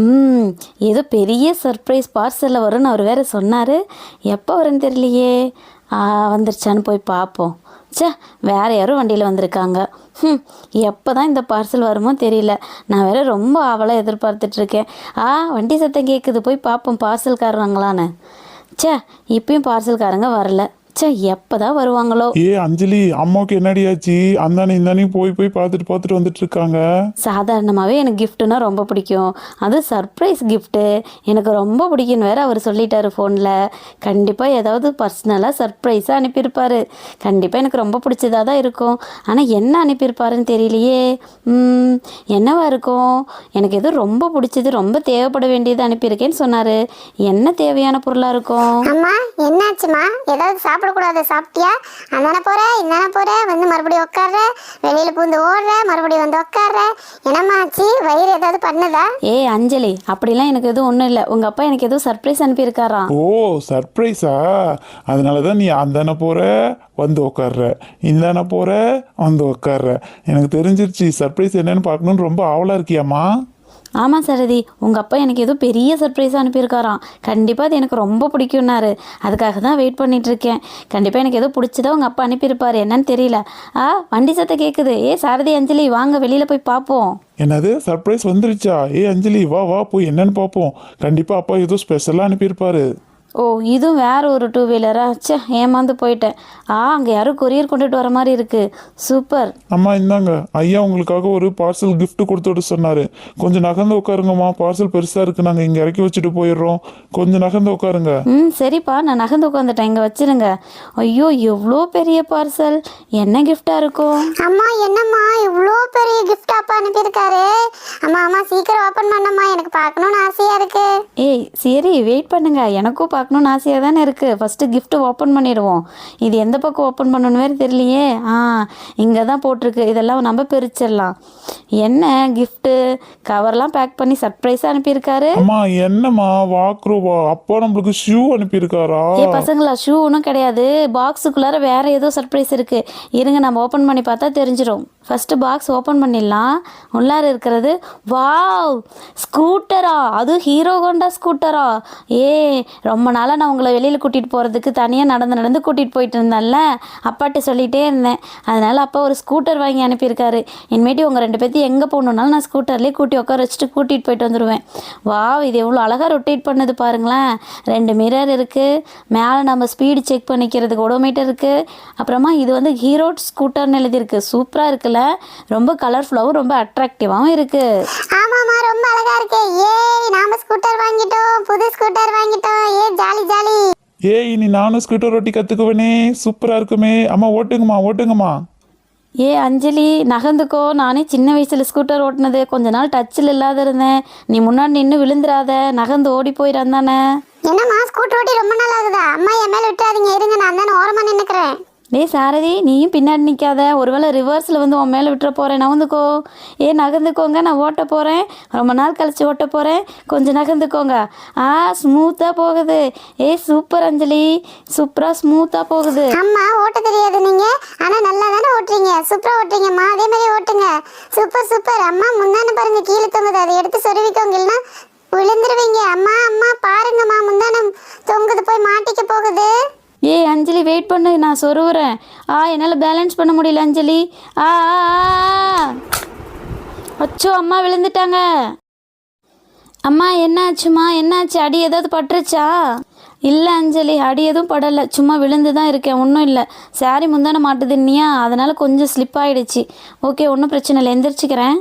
ம் ஏதோ பெரிய சர்ப்ரைஸ் பார்சலில் வரும்னு அவர் வேறு சொன்னார். எப்போ வரும்னு தெரியலையே. வந்துருச்சான்னு போய் பார்ப்போம். ச்சே, வேறு யாரும் வண்டியில் வந்திருக்காங்க. எப்போ தான் இந்த பார்சல் வருமோ தெரியல. நான் வேறு ரொம்ப ஆவலாக எதிர்பார்த்துட்ருக்கேன். வண்டி சத்தம் கேட்குது, போய் பார்ப்போம் பார்சல்காரங்களான்னு. ச்சே, இப்பயும் பார்சல்காரங்க வரல. ச்சே, எப்போ தான் வருவாங்களோ. அஞ்சலி, அம்மாவுக்கு என்னடியாச்சு? அந்தானே இந்தானே போய் பார்த்துட்டு வந்துட்டு இருக்காங்க. சாதாரணமாகவே எனக்கு கிஃப்ட்டுனா ரொம்ப பிடிக்கும். அது சர்ப்ரைஸ் கிஃப்ட்டு எனக்கு ரொம்ப பிடிக்குன்னு வேறு அவர் சொல்லிட்டாரு ஃபோனில். கண்டிப்பாக ஏதாவது பர்சனலாக சர்ப்ரைஸாக அனுப்பியிருப்பார். கண்டிப்பாக எனக்கு ரொம்ப பிடிச்சதாக தான் இருக்கும். ஆனால் என்ன அனுப்பியிருப்பாருன்னு தெரியலையே. என்னவா இருக்கும்? எனக்கு எதுவும் ரொம்ப பிடிச்சது, ரொம்ப தேவைப்பட வேண்டியது அனுப்பியிருக்கேன்னு சொன்னார். என்ன தேவையான பொருளாக இருக்கும்? அம்மா, என்னாச்சுமா? ஏதாவது சாப்பிடக்கூடாது, சாப்பிட்டியா? அந்தான போற, இந்தான போற, வந்து மறுபடியும் உட்கார்ற, வெளியில பூந்து ஓடுற, மறுபடியும் வந்து உட்கார்ற. என்னம்மா ஆச்சு? வயிறு ஏதாவது பண்ணுதா? அஞ்சலி, அப்படிலாம் எனக்கு எதுவும் ஒன்றும் இல்லை. உங்கள் அப்பா எனக்கு எதுவும் சர்ப்ரைஸ் அனுப்பியிருக்காராம். ஓ, சர்ப்ரைஸா? அதனால தான் நீ அந்தான போற வந்து உட்கார்ற, இந்தான போற வந்து உட்கார்ற. எனக்கு தெரிஞ்சிருச்சு, சர்ப்ரைஸ் என்னன்னு பார்க்கணுன்னு ரொம்ப ஆவலாக இருக்கியாம்மா? ஆமாம் சாரதி, உங்கள் அப்பா எனக்கு ஏதோ பெரிய சர்ப்ரைஸாக அனுப்பியிருக்காராம். கண்டிப்பாக அது எனக்கு ரொம்ப பிடிக்கும்னாரு. அதுக்காக தான் வெயிட் பண்ணிகிட்ருக்கேன். கண்டிப்பாக எனக்கு ஏதோ பிடிச்சதா உங்கள் அப்பா அனுப்பியிருப்பார். என்னன்னு தெரியல. வண்டி சத்தம் கேட்குது. சாரதி, அஞ்சலி, வாங்க வெளியில் போய் பார்ப்போம். என்னது, சர்ப்ரைஸ் வந்துருச்சா? அஞ்சலி, வா வா போய் என்னன்னு பார்ப்போம். கண்டிப்பாக அப்பா ஏதோ ஸ்பெஷலாக அனுப்பியிருப்பாரு. இதுவும் வேறு ஒரு 2 வீலரா? ச்சே, ஏமாந்து போயிட்டேன். அங்கே யாரும் கொரியர் கொண்டுட்டு வர மாதிரி இருக்குது. சூப்பர். அம்மா, இந்தாங்க, ஐயா உங்களுக்காக ஒரு பார்சல் கிஃப்ட் கொடுத்துட்டு சொன்னார். கொஞ்சம் நகர்ந்து உட்காருங்கம்மா, பார்சல் பெருசாக இருக்குது, நாங்கள் இங்கே இறக்கி வச்சுட்டு போயிடுறோம். கொஞ்சம் நகர்ந்து உட்காருங்க. சரிப்பா, நான் நகர்ந்து உட்காந்துட்டேன், இங்கே வச்சிருங்க. ஐயோ, எவ்வளோ பெரிய பார்சல். என்ன கிஃப்டாக இருக்கும்? அம்மா, என்னம்மா இவ்வளோ பெரிய கிஃப்ட் அப்பா அனுப்பியிருக்காரு? அம்மா சீக்கிரம் ஓப்பன் பண்ணம்மா, எனக்கு பார்க்கணுன்னு ஆசையாக இருக்கு. சரி, வெயிட் பண்ணுங்க, எனக்கும் பார்க்கணுன்னு ஆசையாக தானே இருக்குது. ஃபஸ்ட்டு கிஃப்ட்டு ஓப்பன் பண்ணிடுவோம். இது எந்த பக்கம் ஓப்பன் பண்ணணும் வேறு தெரியலையே. இங்கே தான் போட்டிருக்கு. இதெல்லாம் நம்ம பிரிச்சிடலாம். என்ன கிஃப்ட்டு? கவர்லாம் பேக் பண்ணி சர்ப்ரைஸாக அனுப்பியிருக்காரு. அம்மா, என்னம்மா வாக்குருவா? அப்பா நம்மளுக்கு ஷூ அனுப்பியிருக்காரா? பசங்களா, ஷூ ஒன்றும் கிடையாது. பாக்ஸுக்குள்ளார வேறு ஏதோ சர்ப்ரைஸ் இருக்குது. இருங்க, நம்ம ஓப்பன் பண்ணி பார்த்தா தெரிஞ்சிடும். ஃபஸ்ட்டு பாக்ஸ் ஓப்பன் பண்ணிடலாம். உள்ளார இருக்கிறது, வாவ், ஸ்கூட்டரா? அதுவும் ஹீரோ ஹோண்டா ஸ்கூட்டரா? ரொம்ப நாளாக நான் உங்களை வெளியில் கூட்டிகிட்டு போகிறதுக்கு தனியாக நடந்து கூட்டிகிட்டு போயிட்டு இருந்தேன்ல, அப்பாட்ட சொல்லிகிட்டே இருந்தேன். அதனால் அப்பா ஒரு ஸ்கூட்டர் வாங்கி அனுப்பியிருக்காரு. இனிமேட்டு உங்கள் 2 பேர்த்தையும் எங்கே போகணுன்னாலும் நான் ஸ்கூட்டர்லேயே உட்கார வச்சுட்டு கூட்டிகிட்டு போயிட்டு வந்துடுவேன். இது எவ்வளோ அழகாக ரொட்டேட் பண்ணுது பாருங்களேன். 2 மிரர் இருக்குது. மேலே நம்ம ஸ்பீடு செக் பண்ணிக்கிறதுக்கு ஓடோமீட்டர் இருக்குது. அப்புறமா இது வந்து ஹீரோ ஸ்கூட்டர்னு எழுதியிருக்கு. சூப்பராக இருக்குல்ல? ரொம்ப கலர்ஃபுல்லாகவும் ரொம்ப அட்ராக்டிவாகவும் இருக்குது. ஆமாம்மா, ரொம்ப அழகாக இருக்கு. நாம ஸ்கூட்டர் வாங்கிட்டோம், புது ஸ்கூட்டர் வாங்கிட்டோம். Jolly jolly. இனி நானும் ஸ்கூட்டர் ஓட்டி கற்றுக்குவேனே. சூப்பராக இருக்குமே. அம்மா, ஓட்டுங்கம்மா. அஞ்சலி, நகர்ந்துக்கோ. நானே சின்ன வயசில் ஸ்கூட்டர் ஓட்டினது, கொஞ்ச நாள் டச்சில் இல்லாத இருந்தேன். நீ முன்னாடி நின்று விழுந்துடாத, நகர்ந்து ஓடி போயிடான் தானே. என்னம்மா, ஸ்கூட்டர் ஓட்டி ரொம்ப நாள் ஆகுதா? அம்மா, என் மேலே விட்டுறாதீங்க, இருங்க, நான் தானே ஓரமாக நின்றுக்கிறேன். சாரதி, நீயும் பின்னாடி நிற்காத. ஒருவேளை ரிவர்ஸில் வந்து உன் மேலே விட்டுற போகிறேன். நகர்ந்துக்கோ. நகர்ந்துக்கோங்க, நான் ஓட்ட போகிறேன். ரொம்ப நாள் கழித்து ஓட்ட போகிறேன். கொஞ்சம் நகர்ந்துக்கோங்க. ஸ்மூத்தாக போகுது. சூப்பர் அஞ்சலி, சூப்பராக ஸ்மூத்தாக போகுது. அம்மா, ஓட்ட தெரியாது நீங்கள், ஆனால் நல்லா தானே ஓட்டுறீங்க. சூப்பராக ஓட்டுறீங்கம்மா, அதே மாதிரி ஓட்டுங்க. சூப்பர். அம்மா, முந்தான பாருங்க, கீழே தொங்குது, அதை எடுத்து சொருவிக்கோங்க, இல்லைன்னா விழுந்துருவீங்க. அம்மா பாருங்கம்மா, முந்தானம் தொங்குது, போய் மாட்டிக்க போகுது. அஞ்சலி, வெயிட் பண்ணு, நான் சொருவுறேன். என்னால் பேலன்ஸ் பண்ண முடியல அஞ்சலி. அச்சோ, அம்மா விழுந்துட்டாங்க. அம்மா, என்னாச்சுமா? என்னாச்சு? அடி ஏதாவது பட்டுருச்சா? இல்லை அஞ்சலி, அடி எதுவும் படலை, சும்மா விழுந்து தான் இருக்கேன், ஒன்றும் இல்லை. சாரி முந்தான மாட்டுதுன்னியா, அதனால் கொஞ்சம் ஸ்லிப் ஆகிடுச்சு. ஓகே, ஒன்றும் பிரச்சனை இல்லை, எந்திரிச்சிக்கிறேன்.